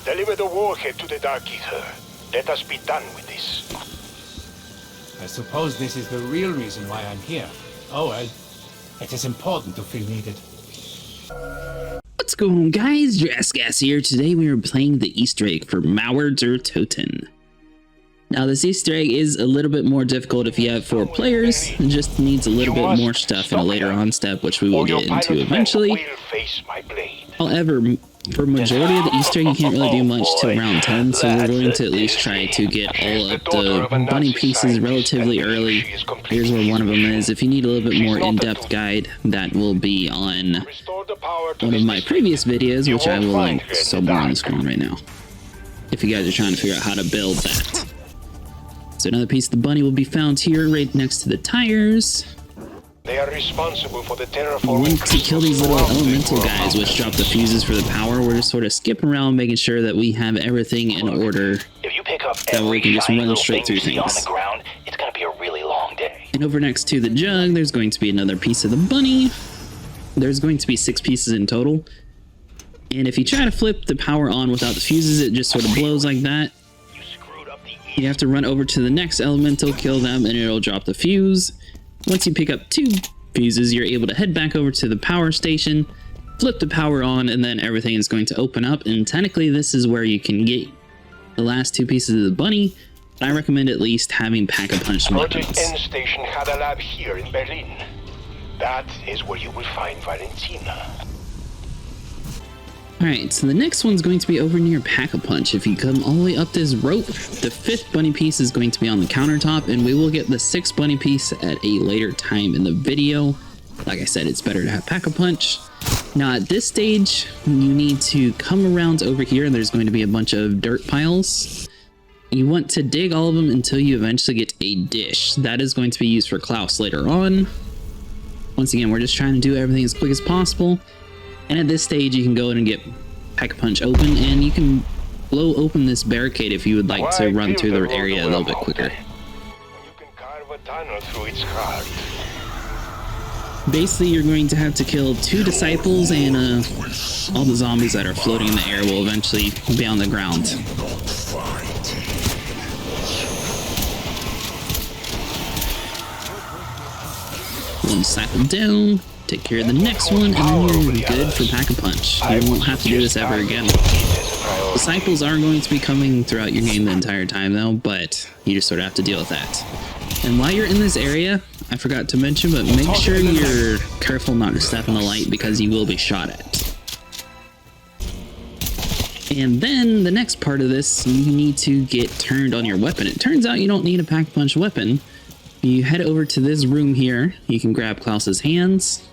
Deliver the warhead to the Dark Eater. Let us be done with this. I suppose this is the real reason why I'm here. Oh well, it is important to feel needed. What's going on, guys? Jurassic here. Today we are playing the Easter egg for Mauer der Toten. Now this Easter egg is a little bit more difficult if you have 4 players. It just needs a little bit more stuff in a later on step, which we will get into eventually. However, for majority of the Easter egg, you can't really do much till round 10, so we're going to at least try to get all of the bunny pieces relatively early. Here's where one of them is. If you need a little bit more in-depth guide, that will be on one of my previous videos, which I will link somewhere on the screen right now, if you guys are trying to figure out how to build that. So another piece of the bunny will be found here, right next to the tires. They are responsible for the terraforming. We want to kill these little elemental guys, which drop the fuses for the power. We're just sort of skipping around, making sure that we have everything in order, if you pick up that we can just run straight through things. On the ground, it's gonna be a really long day. And over next to the jug, there's going to be another piece of the bunny. There's going to be 6 pieces in total. And if you try to flip the power on without the fuses, it just sort of blows like that. You have to run over to the next elemental, kill them, and it'll drop the fuse. Once you pick up 2 fuses, you're able to head back over to the power station, flip the power on, and then everything is going to open up. And technically, this is where you can get the last 2 pieces of the bunny. I recommend at least having pack-a-punch weapons. Project N Station had a lab here in Berlin. That is where you will find Valentina. Alright, so the next one's going to be over near Pack-a-Punch. If you come all the way up this rope, the 5th bunny piece is going to be on the countertop, and we will get the 6th bunny piece at a later time in the video. Like I said, it's better to have Pack-a-Punch. Now at this stage, you need to come around over here, and there's going to be a bunch of dirt piles. You want to dig all of them until you eventually get a dish. That is going to be used for Klaus later on. Once again, we're just trying to do everything as quick as possible. And at this stage, you can go in and get Pack-a-Punch open, and you can blow open this barricade if you would like to run through the area a little bit quicker. You can carve a tunnel through its heart. Basically, you're going to have to kill 2 disciples, and all the zombies that are floating in the air will eventually be on the ground. One disciple down. Take care of the next one, and then you're good for Pack-a-Punch. You won't have to do this ever again. Disciples are going to be coming throughout your game the entire time, though, but you just sort of have to deal with that. And while you're in this area, I forgot to mention, but make sure you're careful not to step in the light because you will be shot at. And then the next part of this, you need to get turned on your weapon. It turns out you don't need a Pack-a-Punch weapon. You head over to this room here. You can grab Klaus's hands.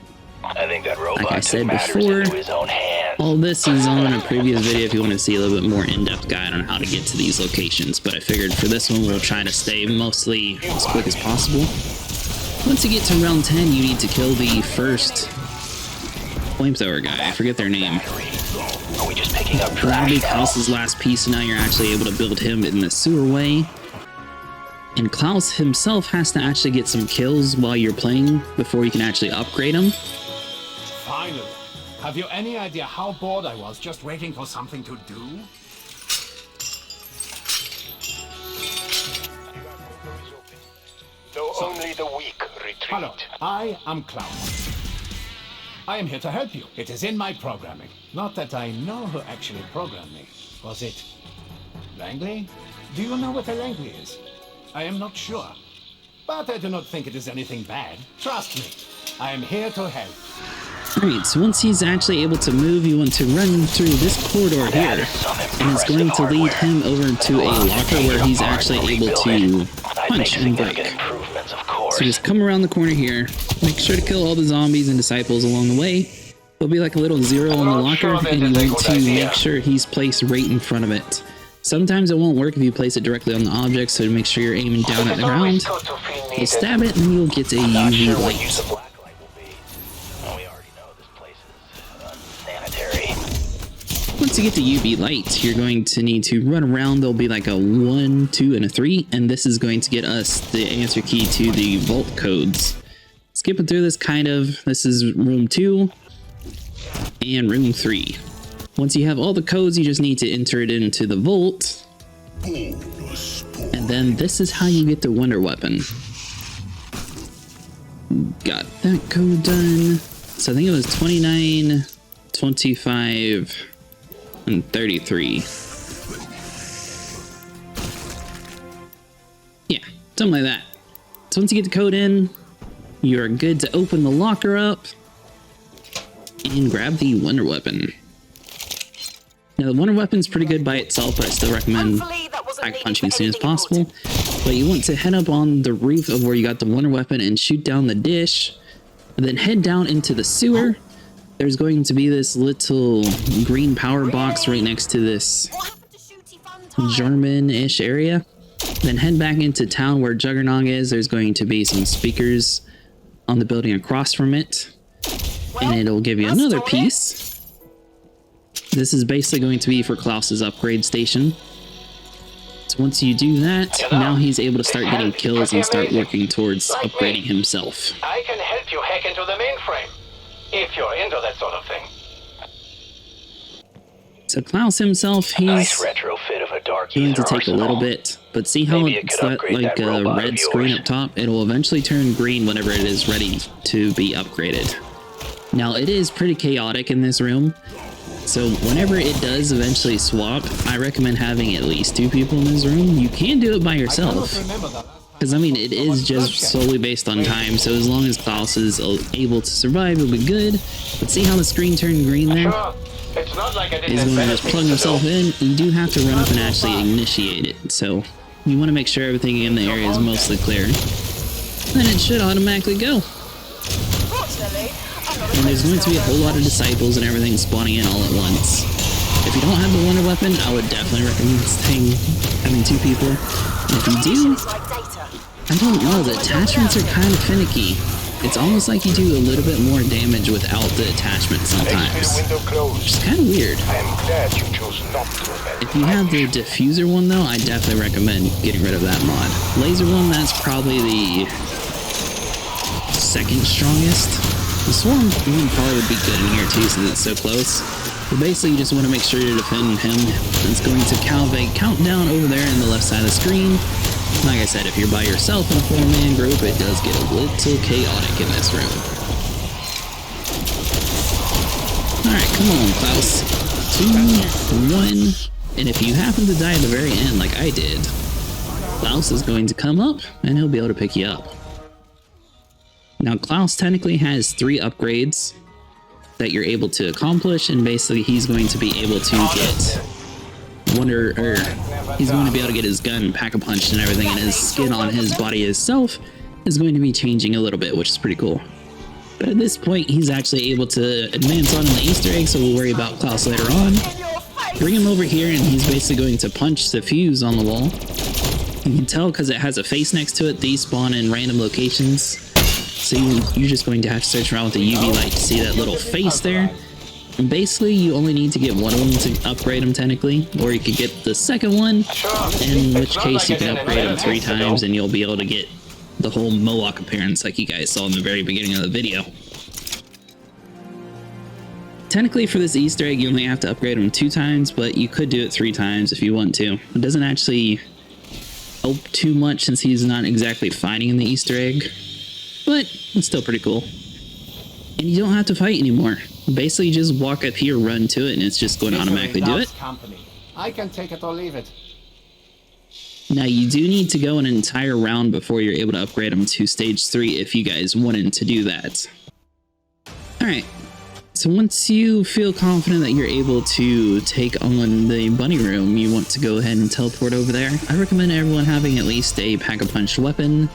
I think that robot like I said matters before, into his own hands. all this is on a previous video if you want to see a little bit more in-depth guide on how to get to these locations, but I figured for this one we'll try to stay mostly as quick as possible. Once you get to round 10, you need to kill the first flamethrower guy. I forget their name. Are we just picking up That'll be trash now? Klaus's last piece, and now you're actually able to build him in the sewer way. And Klaus himself has to actually get some kills while you're playing before you can actually upgrade him. Finally. Have you any idea how bored I was just waiting for something to do? Though only the weak retreat. Hello, I am Klaus. I am here to help you. It is in my programming. Not that I know who actually programmed me. Was it Langley? Do you know what a Langley is? I am not sure. But I do not think it is anything bad. Trust me. I am here to help. Alright, so once he's actually able to move, you want to run through this corridor here, and it's going to lead him over to a locker where he's actually able to punch and break. So just come around the corner here, make sure to kill all the zombies and disciples along the way. There'll be like a little 0 on the locker, and you want to make sure he's placed right in front of it. Sometimes it won't work if you place it directly on the object, so make sure you're aiming down at the ground. You'll stab it, and then you'll get a UV light. Once you get the UV light, you're going to need to run around. There'll be like a 1, 2, and a 3, and this is going to get us the answer key to the vault codes. Skipping through this kind of, this is room 2 and room 3. Once you have all the codes, you just need to enter it into the vault. And then this is how you get the wonder weapon. Got that code done. So I think it was 29, 25, and 33. Yeah, something like that. So once you get the code in, you're good to open the locker up and grab the wonder weapon. Now the wonder weapon's pretty good by itself, but I still recommend pack punching as soon as possible. But you want to head up on the roof of where you got the wonder weapon and shoot down the dish, and then head down into the sewer. There's going to be this little green power box right next to this German-ish area. Then head back into town where Juggernog is. There's going to be some speakers on the building across from it, and it'll give you another piece. This is basically going to be for Klaus's upgrade station. So once you do that, now he's able to start getting kills and start working towards upgrading himself. I can help you hack into the mainframe, if you're into that sort of thing. So Klaus himself, he's Nice retrofit of a dark going to user take a little arsenal. bit, but see how Maybe you it's could got upgrade like that a robot red of screen yours. up top? It'll eventually turn green whenever it is ready to be upgraded. Now it is pretty chaotic in this room, so whenever it does eventually swap, I recommend having at least 2 people in this room. You can do it by yourself, because I mean it is just solely based on time, so as long as Klaus is able to survive, it'll be good. But see how the screen turned green there? Sure. It's not like I didn't He's going to invent just plug himself in. You do have to run up and actually initiate it, so you want to make sure everything in the area is mostly clear. Then it should automatically go. And there's going to be a whole lot of disciples and everything spawning in all at once. If you don't have the wonder weapon, I would definitely recommend having 2 people. And if you do, I don't know, the attachments are kind of finicky. It's almost like you do a little bit more damage without the attachment sometimes. window closed. Which is kind of weird. I am glad you chose not to invent If you have the diffuser one though, I definitely recommend getting rid of that mod. Laser one, that's probably the second strongest. The swarm one probably would be good in here too since it's so close. But basically you just want to make sure to defend him. It's going to countdown over there in the left side of the screen. Like I said, if you're by yourself in a 4-man group, it does get a little chaotic in this room. Alright, come on, Klaus. 2, 1, and if you happen to die at the very end, like I did, Klaus is going to come up, and he'll be able to pick you up. Now, Klaus technically has 3 upgrades that you're able to accomplish, and basically he's going to be able to get he's going to be able to get his gun pack-a-punched and everything, and his skin on his body itself is going to be changing a little bit, which is pretty cool. But at this point, he's actually able to advance on in the Easter egg, so we'll worry about Klaus later on. Bring him over here, and he's basically going to punch the fuse on the wall. You can tell because it has a face next to it, these spawn in random locations. So you're just going to have to search around with the UV light to see that little face there. And basically, you only need to get one of them to upgrade them technically, or you could get the second one, in which case you can upgrade them 3 times and you'll be able to get the whole Mohawk appearance like you guys saw in the very beginning of the video. Technically for this Easter egg, you only have to upgrade them 2 times, but you could do it 3 times if you want to. It doesn't actually help too much since he's not exactly fighting in the Easter egg, but it's still pretty cool. And you don't have to fight anymore. Basically, just walk up here, run to it, and it's just going to automatically do it. I can take it or leave it. Now, you do need to go an entire round before you're able to upgrade them to stage 3 if you guys wanted to do that. Alright, so once you feel confident that you're able to take on the bunny room, you want to go ahead and teleport over there. I recommend everyone having at least a pack-a-punch weapon.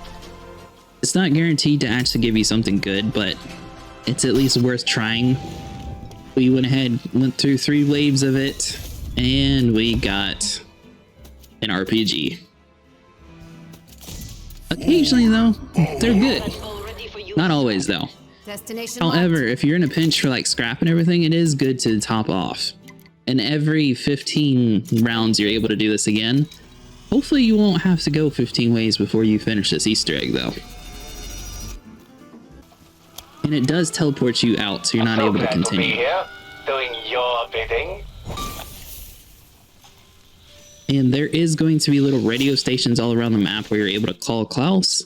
It's not guaranteed to actually give you something good, but it's at least worth trying. We went ahead, went through 3 waves of it, and we got an RPG. Occasionally, though, they're good. Not always, though. However, if you're in a pinch for like scrap and everything, it is good to top off. And every 15 rounds, you're able to do this again. Hopefully, you won't have to go 15 ways before you finish this Easter egg, though. And it does teleport you out, so you're not able to continue. Here, doing your bidding. And there is going to be little radio stations all around the map where you're able to call Klaus.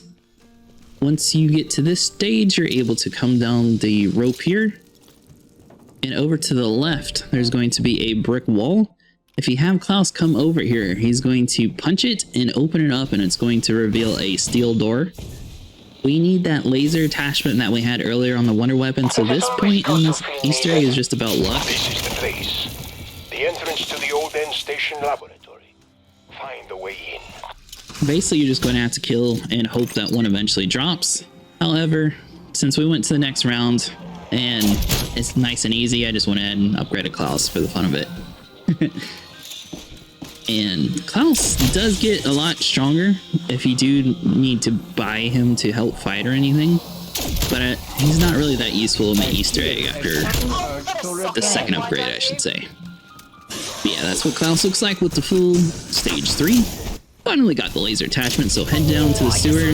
Once you get to this stage, you're able to come down the rope here. And over to the left, there's going to be a brick wall. If you have Klaus come over here, he's going to punch it and open it up, and it's going to reveal a steel door. We need that laser attachment that we had earlier on the wonder weapon, so this point in this Easter egg is just about luck. This is the place. The entrance to the old end station laboratory. Find the way in. Basically, you're just going to have to kill and hope that one eventually drops. However, since we went to the next round and it's nice and easy, I just went ahead and upgraded Klaus for the fun of it. And Klaus does get a lot stronger if you do need to buy him to help fight or anything. But he's not really that useful in the Easter egg after the second upgrade, I should say. But yeah, that's what Klaus looks like with the full stage 3. Finally got the laser attachment, so head down to the sewer.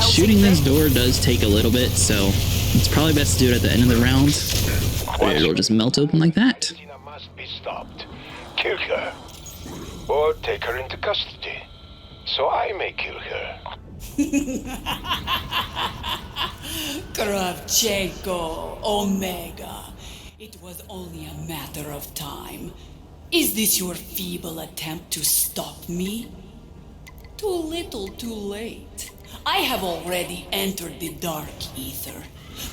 Shooting this door does take a little bit, so it's probably best to do it at the end of the round. Or it'll just melt open like that. Valentina must be stopped. Kill her. Or take her into custody. So I may kill her. Kravchenko, Omega. It was only a matter of time. Is this your feeble attempt to stop me? Too little, too late. I have already entered the dark ether.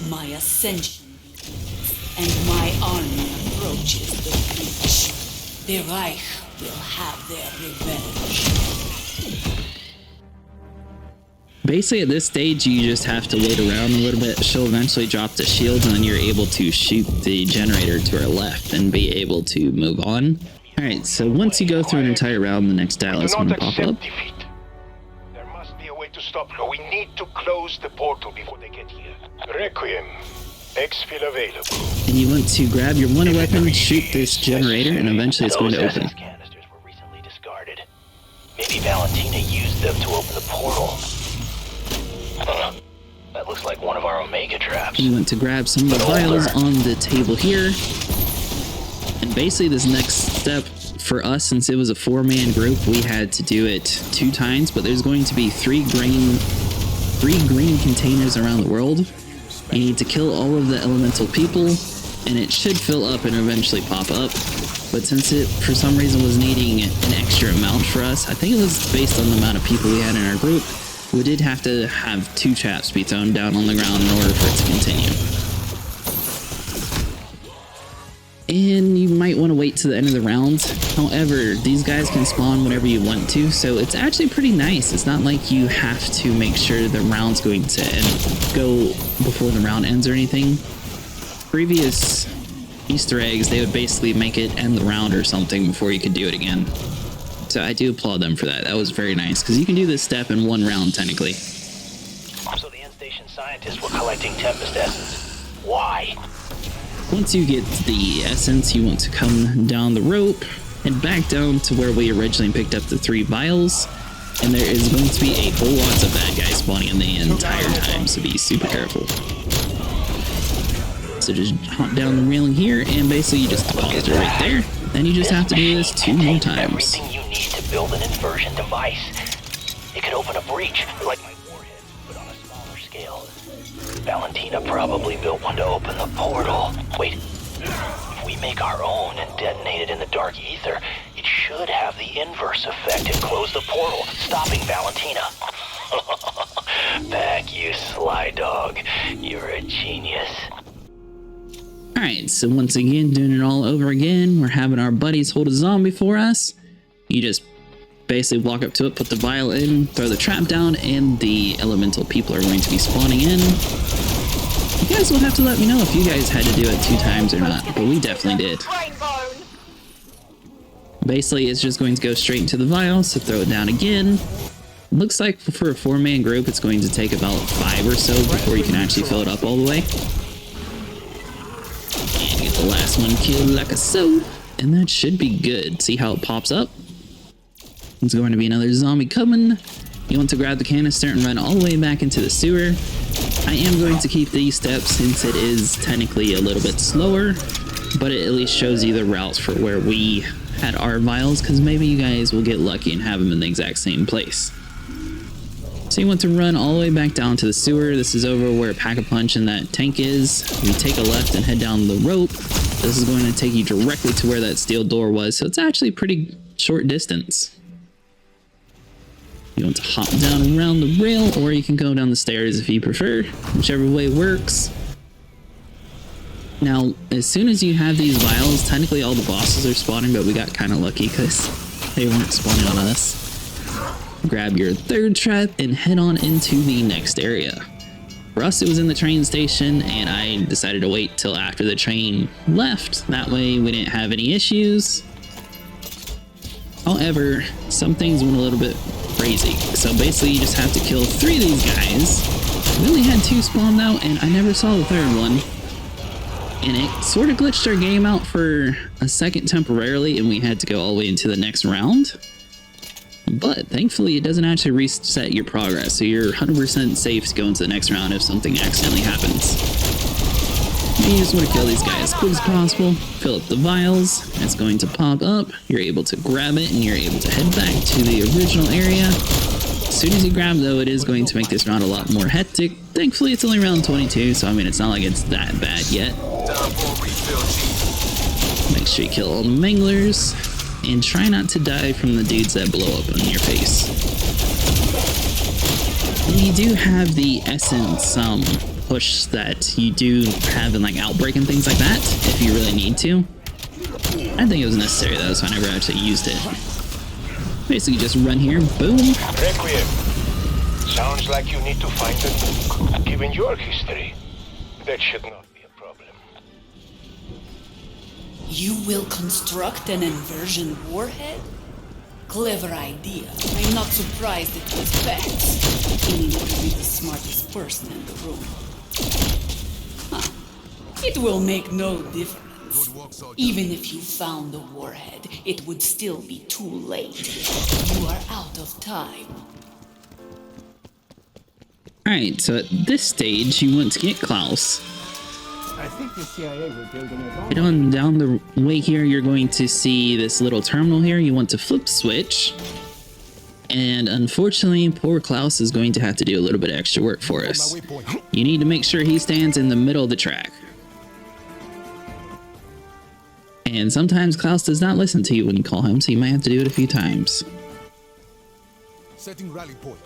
My ascension begins, and my army approaches the breach. The Reich will have their revenge. Basically, at this stage, you just have to wait around a little bit. She'll eventually drop the shield, and then you're able to shoot the generator to her left and be able to move on. Alright, so once you go through an entire round, the next dial is going to pop up. Defeat. There must be a way to stop her. We need to close the portal before they get here. Requiem. Exfil available. And you want to grab your wonder weapon, shoot this generator, and eventually it's going to open. Those canisters were recently discarded. Maybe Valentina used them to open the portal. That looks like one of our Omega traps. You want to grab some of the vials on the table here. And basically this next step for us, since it was a 4-man group, we had to do it 2 times, but there's going to be 3 green containers around the world. You need to kill all of the elemental people, and it should fill up and eventually pop up. But since it, for some reason, was needing an extra amount for us, I think it was based on the amount of people we had in our group, we did have to have 2 traps be thrown down on the ground in order for it to continue. And you might want to wait to the end of the round. However, these guys can spawn whenever you want to, so it's actually pretty nice. It's not like you have to make sure the round's going to go before the round ends or anything. Previous Easter eggs, they would basically make it end the round or something before you could do it again. So I do applaud them for that. That was very nice, because you can do this step in 1 round, technically. So the end station scientists were collecting Tempest essence. Why? Once you get the essence, you want to come down the rope and back down to where we originally picked up the 3 vials. And there is going to be a whole lot of bad guys spawning in the entire time, so be super careful. So just hop down the railing here, and basically you just pause it right there. Then you just have to do this 2 more times. Everything you need to build an inversion device. It could open a breach, like my warhead, but on a smaller scale. Valentina probably built one to open the portal. Wait, if we make our own and detonate it in the dark ether, it should have the inverse effect and close the portal, stopping Valentina. Back, you sly dog. You're a genius. Alright, so once again, doing it all over again, we're having our buddies hold a zombie for us. You just basically walk up to it, put the vial in, throw the trap down, and the elemental people are going to be spawning in. You guys will have to let me know if you guys had to do it 2 times or not, but we definitely did. Basically, it's just going to go straight into the vial, so throw it down again. Looks like for a 4-man group, it's going to take about 5 or so before you can actually fill it up all the way. And get the last one killed like a so, and that should be good. See how it pops up? There's going to be another zombie coming. You want to grab the canister and run all the way back into the sewer. I am going to keep these steps since it is technically a little bit slower, but it at least shows you the routes for where we had our vials, because maybe you guys will get lucky and have them in the exact same place. So you want to run all the way back down to the sewer. This is over where Pack-a-Punch and that tank is. You take a left and head down the rope. This is going to take you directly to where that steel door was, so it's actually a pretty short distance. You want to hop down around the rail, or you can go down the stairs if you prefer, whichever way works. Now, as soon as you have these vials, technically all the bosses are spawning, but we got kind of lucky because they weren't spawning on us. Grab your third trap and head on into the next area. For us, it was in the train station, and I decided to wait till after the train left. That way we didn't have any issues. However, some things went a little bit crazy. So basically you just have to kill 3 of these guys. We only had 2 spawned out, and I never saw the third one. And it sort of glitched our game out for a second temporarily, and we had to go all the way into the next round. But thankfully it doesn't actually reset your progress, so you're 100% safe to go into the next round if something accidentally happens. You just want to kill these guys as quick as possible, fill up the vials, it's going to pop up, you're able to grab it, and you're able to head back to the original area. As soon as you grab though, it is going to make this round a lot more hectic. Thankfully it's only round 22, so I mean it's not like it's that bad yet. Make sure you kill all the manglers, and try not to die from the dudes that blow up in your face. And you do have the essence push that you do have in like Outbreak and things like that, if you really need to. I think it was necessary though, so I never actually used it. Basically just run here, boom. Requiem. Sounds like you need to find a nuke. Given your history, that should not be a problem. You will construct an inversion warhead? Clever idea. I'm not surprised it was facts. You need to be the smartest person in the room. Huh. It will make no difference. Even if you found the warhead, it would still be too late. You are out of time. Alright, so at this stage, you want to get Klaus. I think the CIA were building a bomb. Head on down the way here, you're going to see this little terminal here. You want to flip the switch. And unfortunately, poor Klaus is going to have to do a little bit of extra work for us. You need to make sure he stands in the middle of the track. And sometimes Klaus does not listen to you when you call him, so you might have to do it a few times. Setting rally point.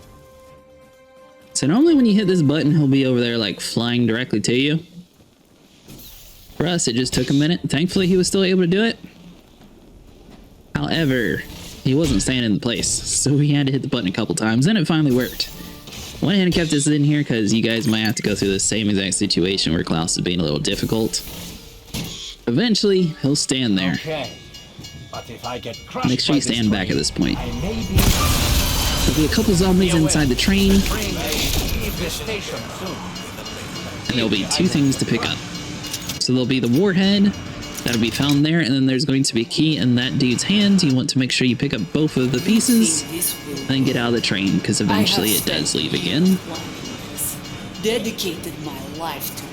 So normally when you hit this button, he'll be over there like flying directly to you. For us, it just took a minute. Thankfully, he was still able to do it. However, he wasn't staying in place, so we had to hit the button a couple times, and it finally worked. One hand kept this in here because you guys might have to go through the same exact situation where Klaus is being a little difficult. Eventually, he'll stand there. Okay. But if I get crushed Make sure you by this stand back train, at this point. I may be... There'll be a couple zombies inside the train, The train may leave the station soon. and there'll be 2 things to pick up. So there'll be the warhead, that'll be found there, and then there's going to be a key in that dude's hand. You want to make sure you pick up both of the pieces, and then get out of the train, because eventually it does leave again. Dedicated my life to it.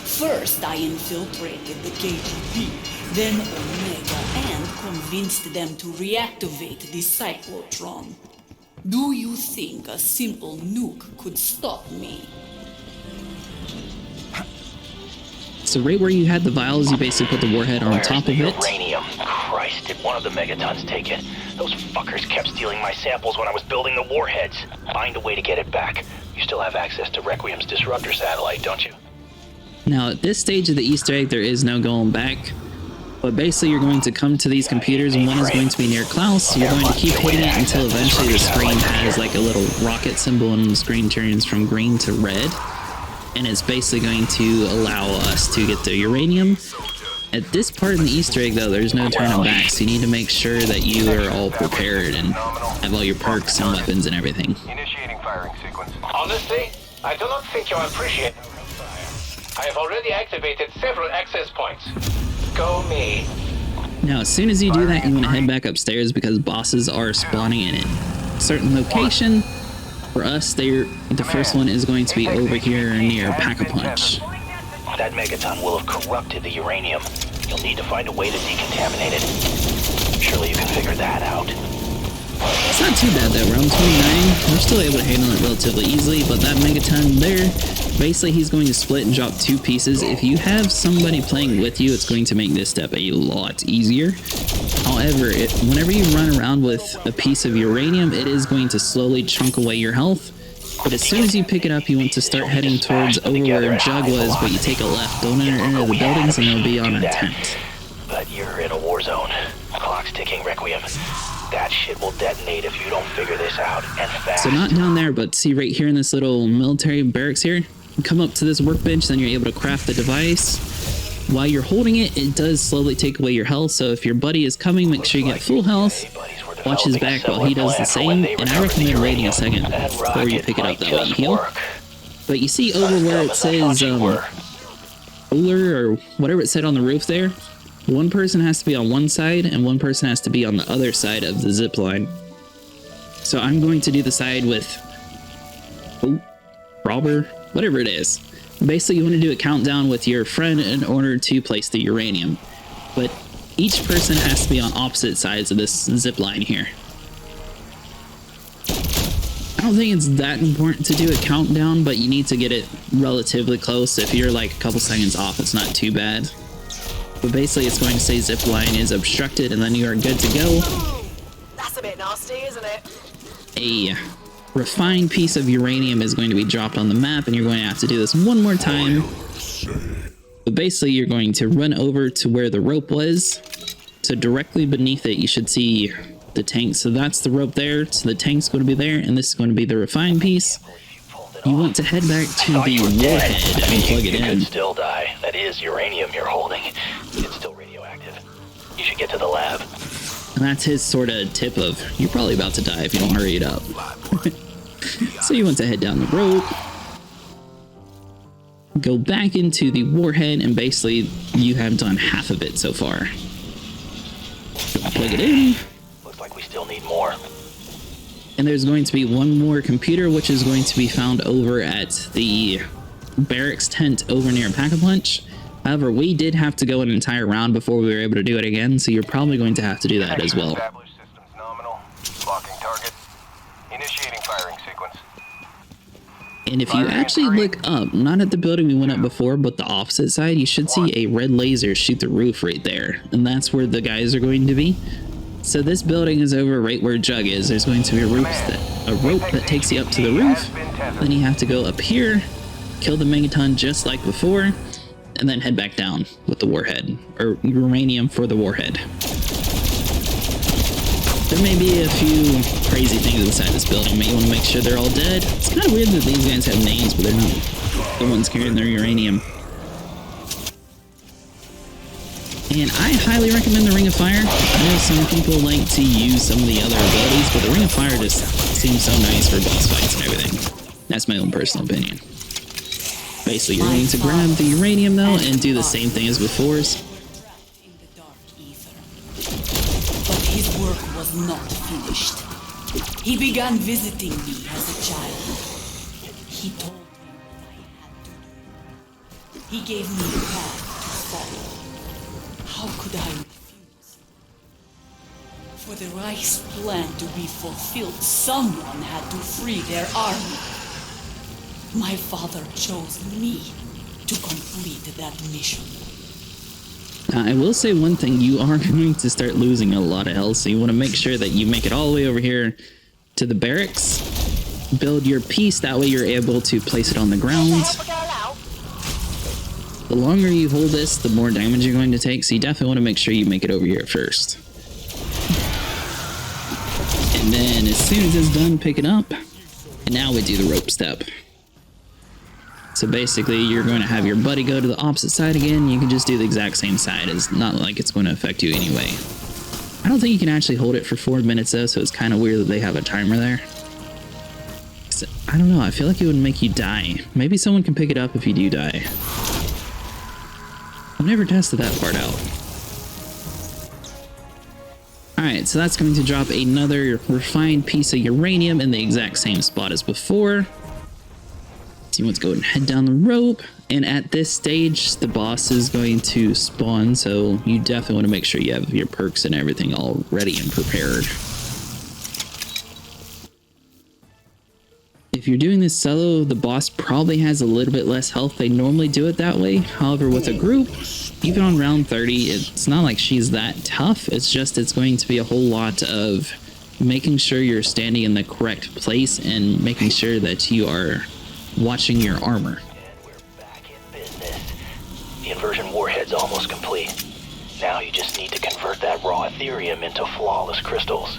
First, I infiltrated the KGB, then Omega, and convinced them to reactivate the cyclotron. Do you think a simple nuke could stop me? So right where you had the vials, you basically put the warhead on Where's top the of it. Uranium? Christ, did one of the megatons take it? Those fuckers kept stealing my samples when I was building the warheads. Find a way to get it back. You still have access to Requiem's disruptor satellite, don't you? Now at this stage of the Easter egg, there is no going back. But basically you're going to come to these computers, and one is going to be near Klaus. You're going to keep hitting it until eventually the screen has like a little rocket symbol, and the screen turns from green to red. And it's basically going to allow us to get the uranium. At this part in the Easter egg though, there's no turning back, so you need to make sure that you are all prepared and have all your perks and weapons and everything. Initiating firing sequence. Honestly, I do not think you appreciate the fire. I have already activated several access points. Go me. Now as soon as you do that, you want to head back upstairs because bosses are spawning in a certain location. For us, the first one is going to be over here near Pack-a-Punch. That megaton will have corrupted the uranium. You'll need to find a way to decontaminate it. Surely you can figure that out. It's not too bad though, round 29, we're still able to handle it relatively easily, but that megaton there, basically he's going to split and drop 2 pieces. If you have somebody playing with you, it's going to make this step a lot easier. However, whenever you run around with a piece of uranium, it is going to slowly chunk away your health. But as soon as you pick it up, you want to start heading towards over where Jug was, but you take a left. Don't enter any of the buildings and you'll be on a tent. But you're in a war zone. Clock's ticking, Requiem. That shit will detonate if you don't figure this out, and fast. So not down there, but see right here in this little military barracks here? You come up to this workbench, then you're able to craft the device. While you're holding it, it does slowly take away your health, so if your buddy is coming, make sure you get full health. Watch his back while he does the same, and I recommend waiting a second before you pick it up, that way you heal. But you see over where it says, Uller, or whatever it said on the roof there, one person has to be on one side, and one person has to be on the other side of the zip line. So I'm going to do the side with, robber, whatever it is. Basically, you want to do a countdown with your friend in order to place the uranium. But each person has to be on opposite sides of this zip line here. I don't think it's that important to do a countdown, but you need to get it relatively close. If you're like a couple seconds off, it's not too bad. But basically, it's going to say zip line is obstructed, and then you are good to go. That's a bit nasty, isn't it? A refined piece of uranium is going to be dropped on the map, and you're going to have to do this one more time. But basically, you're going to run over to where the rope was. So directly beneath it, you should see the tank. So that's the rope there. So the tank's going to be there, and this is going to be the refined piece. You want to head back to the warhead and plug it in. You could still die. That is uranium you're holding. It's still radioactive. You should get to the lab. And that's his sort of tip of, you're probably about to die if you don't hurry it up. So you want to head down the rope, go back into the warhead, and basically you have done half of it so far. Plug it in. Looks like we still need more. And there's going to be one more computer, which is going to be found over at the barracks tent over near Pack-a-Punch. However, we did have to go an entire round before we were able to do it again, so you're probably going to have to do that as well. Established systems nominal. Blocking target. Initiating firing sequence. And if you actually look up, not at the building we went up before, but the opposite side, you should see a red laser shoot the roof right there. And that's where the guys are going to be. So this building is over right where Jug is. There's going to be a rope that takes you up to the roof. Then you have to go up here, kill the megaton just like before, and then head back down with the warhead, or uranium for the warhead. There may be a few crazy things inside this building, but you want to make sure they're all dead. It's kind of weird that these guys have names, but they're not the ones carrying their uranium. And I highly recommend the Ring of Fire. I know some people like to use some of the other abilities, but the Ring of Fire just seems so nice for boss fights and everything. That's my own personal opinion. Basically, you're going to grab the uranium though and do the same thing as before. In the dark ether. But his work was not finished. He began visiting me as a child. He told me what I had to do. He gave me a path to follow. How could I refuse? For the Reich's plan to be fulfilled, someone had to free their army. My father chose me to complete that mission. I will say one thing, you are going to start losing a lot of health, so you want to make sure that you make it all the way over here to the barracks. Build your piece, that way you're able to place it on the ground. The longer you hold this, the more damage you're going to take, so you definitely want to make sure you make it over here first. And then as soon as it's done, pick it up. And now we do the rope step. So basically, you're going to have your buddy go to the opposite side again. You can just do the exact same side. It's not like it's going to affect you anyway. I don't think you can actually hold it for 4 minutes though, so it's kind of weird that they have a timer there. So, I don't know, I feel like it would make you die. Maybe someone can pick it up if you do die. I've never tested that part out. Alright, so that's going to drop another refined piece of uranium in the exact same spot as before. So you want to go and head down the rope, And at this stage, the boss is going to spawn, so you definitely want to make sure you have your perks and everything all ready and prepared. If you're doing this solo, the boss probably has a little bit less health. They normally do it that way. However, with a group, even on round 30, it's not like she's that tough. It's just it's going to be a whole lot of making sure you're standing in the correct place and making sure that you are watching your armor. And we're back in business. The inversion warhead's almost complete. Now you just need to convert that raw Ethereum into flawless crystals.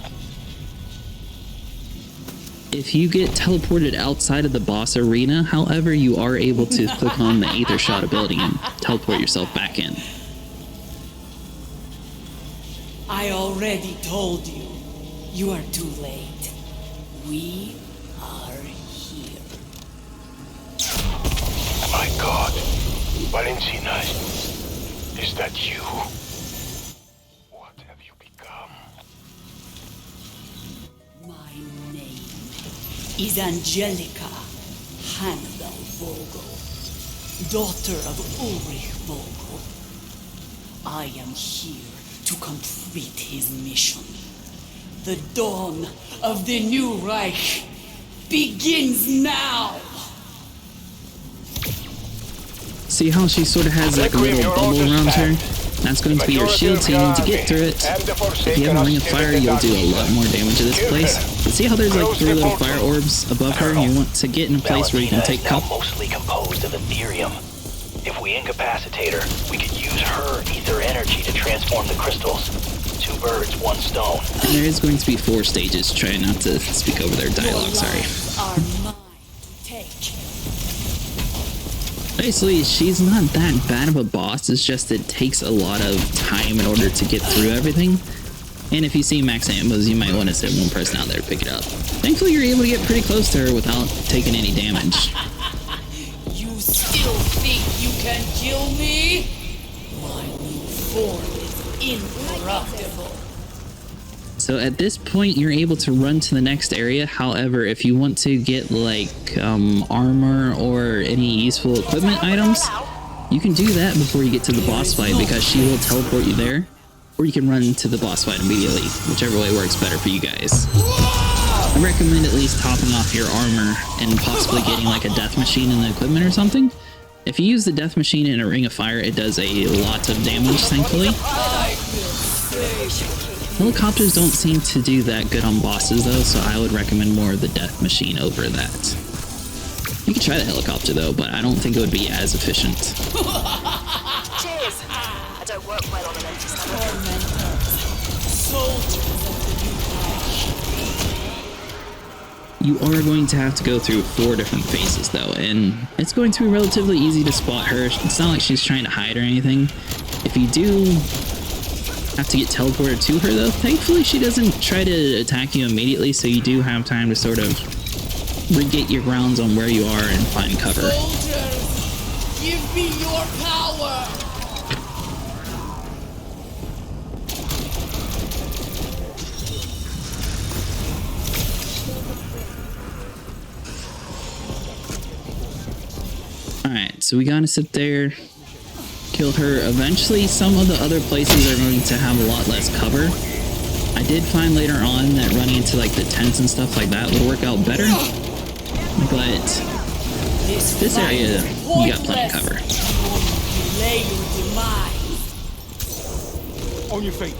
If you get teleported outside of the boss arena, however, you are able to click on the Aether Shot ability and teleport yourself back in. I already told you. You are too late. We are here. My God. Valentina, is that you? What have you become? My name is Angelica Hannibal Vogel, daughter of Ulrich Vogel. I am here to complete his mission. The dawn of the new Reich begins now! See how she sort of has like a little bubble around her? That's going to be your shield, so you need to get through it. If you have a ring of fire, you'll do a lot more damage to this place. But see how there's like 3 little fire orbs above her? You want to get in a place where you can take cover. Mostly composed of Ethereum. If we incapacitate her, we could use her ether energy to transform the crystals. 2 birds, 1 stone. And there is going to be 4 stages. Try not to speak over their dialogue, sorry. Are mine to take. Basically, she's not that bad of a boss. It's just it takes a lot of time in order to get through everything. And if you see max ammos, you might want to send one person out there to pick it up. Thankfully, you're able to get pretty close to her without taking any damage. You still think you can kill me? My new form is incorruptible. So at this point, you're able to run to the next area. However, if you want to get like armor or any useful equipment items, you can do that before you get to the boss fight because she will teleport you there. Or you can run to the boss fight immediately, whichever way works better for you guys. I recommend at least topping off your armor and possibly getting like a death machine in the equipment or something. If you use the death machine in a ring of fire, it does a lot of damage, thankfully. Helicopters don't seem to do that good on bosses though, so I would recommend more of the death machine over that. You could try the helicopter though, but I don't think it would be as efficient. Cheers. I don't work well on an empty stomach. Soldiers of the new Reich. You are going to have to go through 4 different phases though, and it's going to be relatively easy to spot her. It's not like she's trying to hide or anything. If you do have to get teleported to her though, thankfully she doesn't try to attack you immediately, so you do have time to sort of re-get your grounds on where you are and find cover. Soldiers, give me your power! Alright, so we gotta sit there, kill her. Eventually, some of the other places are going to have a lot less cover. I did find later on that running into like the tents and stuff like that would work out better. But this area, you got plenty of cover. Delay your demise. On your feet.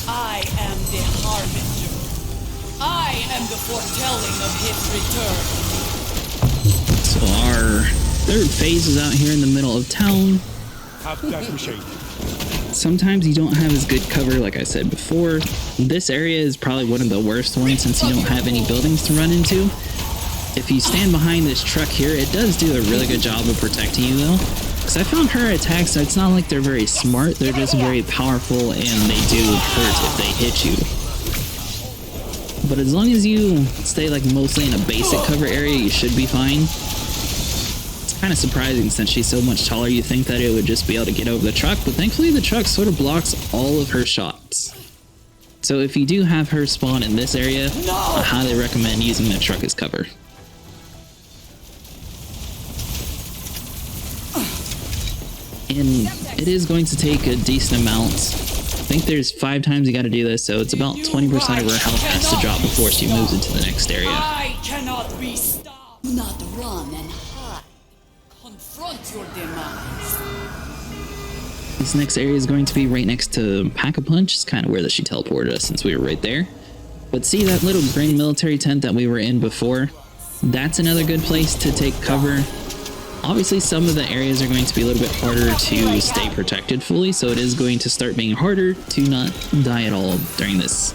I am the Harbinger. I am the foretelling of his return. So our 3rd phase is out here in the middle of town. Have that machine. Sometimes you don't have as good cover, like I said before. This area is probably one of the worst ones since you don't have any buildings to run into. If you stand behind this truck here, it does do a really good job of protecting you though. Because I found her attacks, it's not like they're very smart, they're just very powerful and they do hurt if they hit you. But as long as you stay like mostly in a basic cover area, you should be fine. It's kind of surprising since she's so much taller, you think that it would just be able to get over the truck, but thankfully the truck sort of blocks all of her shots. So if you do have her spawn in this area, No! I highly recommend using the truck as cover. And it is going to take a decent amount. I think there's 5 times you got to do this, so it's about 20% of her health has to drop before she moves into the next area. I cannot be stopped. Do not run and hide. Confront your demise. This next area is going to be right next to Pack-a-Punch. It's kind of where she teleported us since we were right there. But see that little green military tent that we were in before? That's another good place to take cover. Obviously, some of the areas are going to be a little bit harder to stay protected fully, so it is going to start being harder to not die at all during this.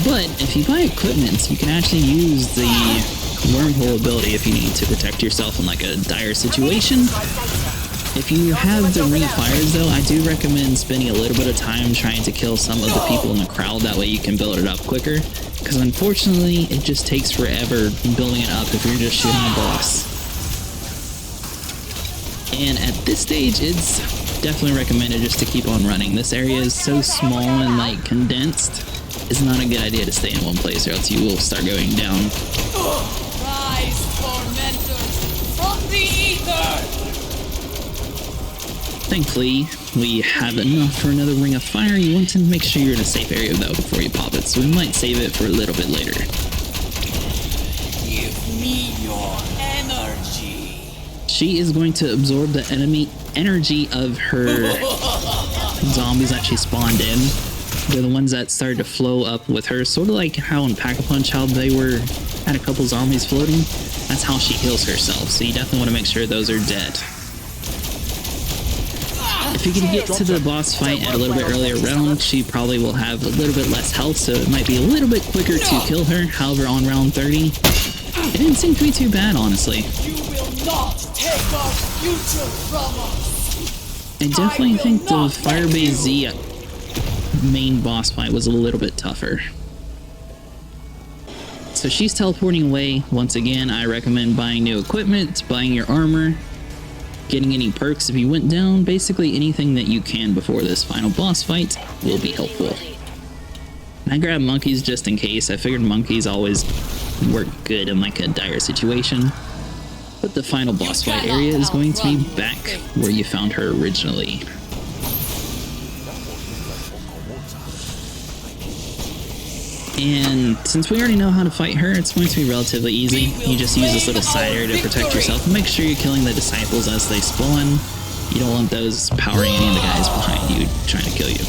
But if you buy equipment, you can actually use the wormhole ability if you need to protect yourself in like a dire situation. If you have the ring of fires though, I do recommend spending a little bit of time trying to kill some of the people in the crowd, that way you can build it up quicker. Because unfortunately, it just takes forever building it up if you're just shooting a boss. And at this stage, it's definitely recommended just to keep on running. This area is so small and like condensed, it's not a good idea to stay in one place or else you will start going down. Rise, tormentors, from the ether! Thankfully, we have enough for another ring of fire. You want to make sure you're in a safe area though before you pop it, so we might save it for a little bit later. Give me your energy. She is going to absorb the enemy energy of her zombies that she spawned in. They're the ones that started to flow up with her, sort of like how in Pack-a-Punch, how they had a couple zombies floating. That's how she heals herself, so you definitely want to make sure those are dead. If you can get to the boss fight at a little bit earlier round, she probably will have a little bit less health, so it might be a little bit quicker to kill her. However, on round 30, it didn't seem to be too bad, honestly. You will not take our future from us. I definitely think the Firebase Z main boss fight was a little bit tougher. So she's teleporting away. Once again, I recommend buying new equipment, buying your armor, getting any perks if you went down. Basically anything that you can before this final boss fight will be helpful. I grabbed monkeys just in case. I figured monkeys always work good in like a dire situation. But the final boss fight area is going to be back where you found her originally. And since we already know how to fight her, it's going to be relatively easy. You just use this little side area to protect yourself and make sure you're killing the disciples as they spawn. You don't want those powering any of the guys behind you trying to kill you.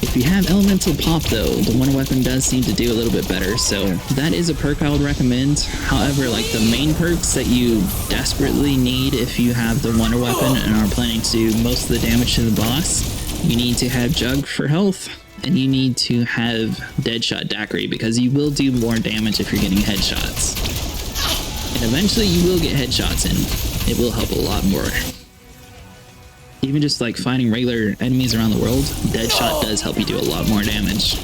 If you have elemental pop though, the wonder weapon does seem to do a little bit better, so that is a perk I would recommend. However, like the main perks that you desperately need if you have the wonder weapon and are planning to do most of the damage to the boss, you need to have Jug for health, and you need to have Deadshot Daiquiri because you will do more damage if you're getting headshots. And eventually you will get headshots and it will help a lot more. Even just like fighting regular enemies around the world, Deadshot does help you do a lot more damage.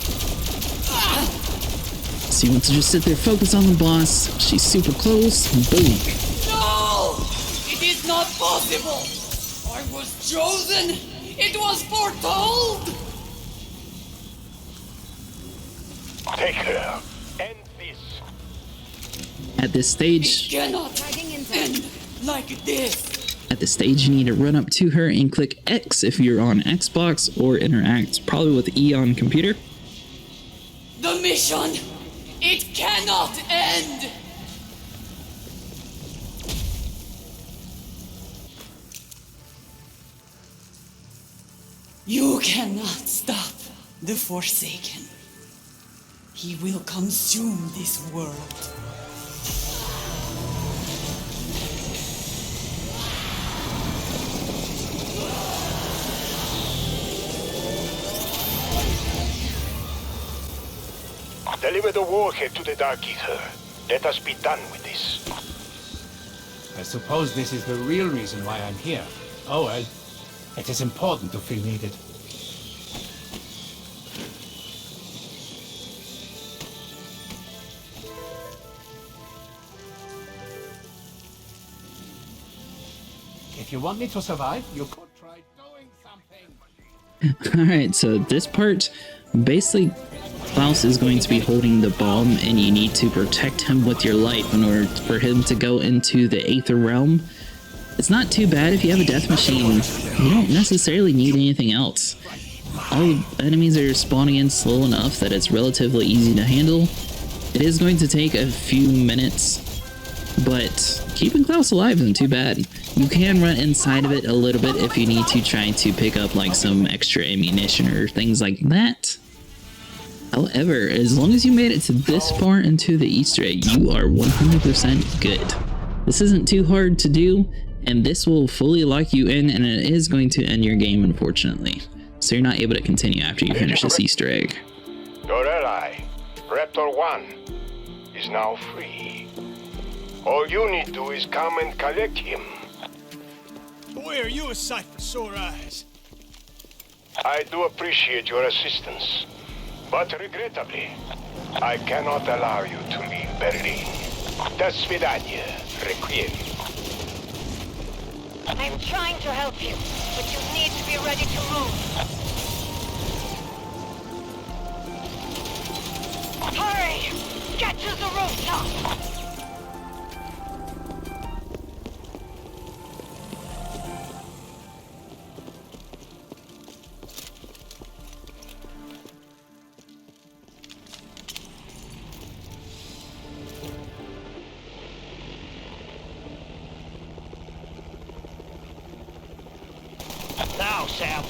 So you want to just sit there, focus on the boss. She's super close. Boom. No! It is not possible! I was chosen! It was foretold! Take her. End this. At this stage, Cannot end like this! At this stage, you need to run up to her and click X if you're on Xbox, or interact probably with E on computer. The mission! It cannot end! You cannot stop the Forsaken. He will consume this world. Deliver the warhead to the Dark Ether. Let us be done with this. I suppose this is the real reason why I'm here. Oh well, it is important to feel needed. If you want me to survive, you could try doing something. Alright, so this part, basically, Klaus is going to be holding the bomb, and you need to protect him with your life in order for him to go into the Aether Realm. It's not too bad if you have a death machine. You don't necessarily need anything else. All enemies are spawning in slow enough that it's relatively easy to handle. It is going to take a few minutes, but keeping Klaus alive isn't too bad. You can run inside of it a little bit if you need to, try to pick up like some extra ammunition or things like that. However, as long as you made it to this far into the Easter egg, you are 100% good. This isn't too hard to do, and this will fully lock you in, and it is going to end your game, unfortunately. So you're not able to continue after you finish this Easter egg. Your ally, Raptor 1, is now free. All you need to do is come and collect him. Boy, are you a sight for sore eyes. I do appreciate your assistance, but regrettably, I cannot allow you to leave Berlin. До свидания, Requiem. I'm trying to help you, but you need to be ready to move. Hurry! Get to the rooftop! Now, Sam.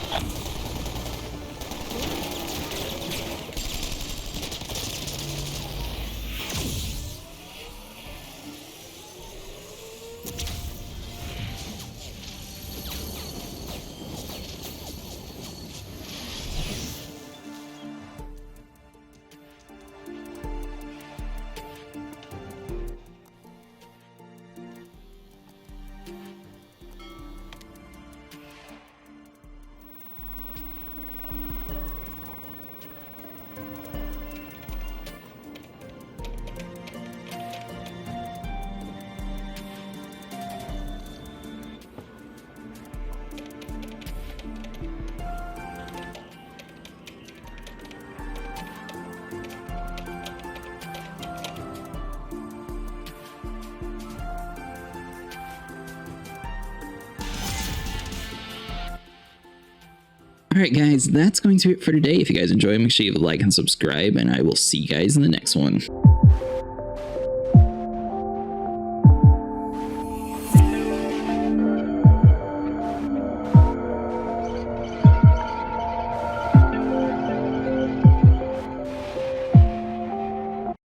Alright guys, that's going to be it for today. If you guys enjoy, make sure you leave a like and subscribe, and I will see you guys in the next one.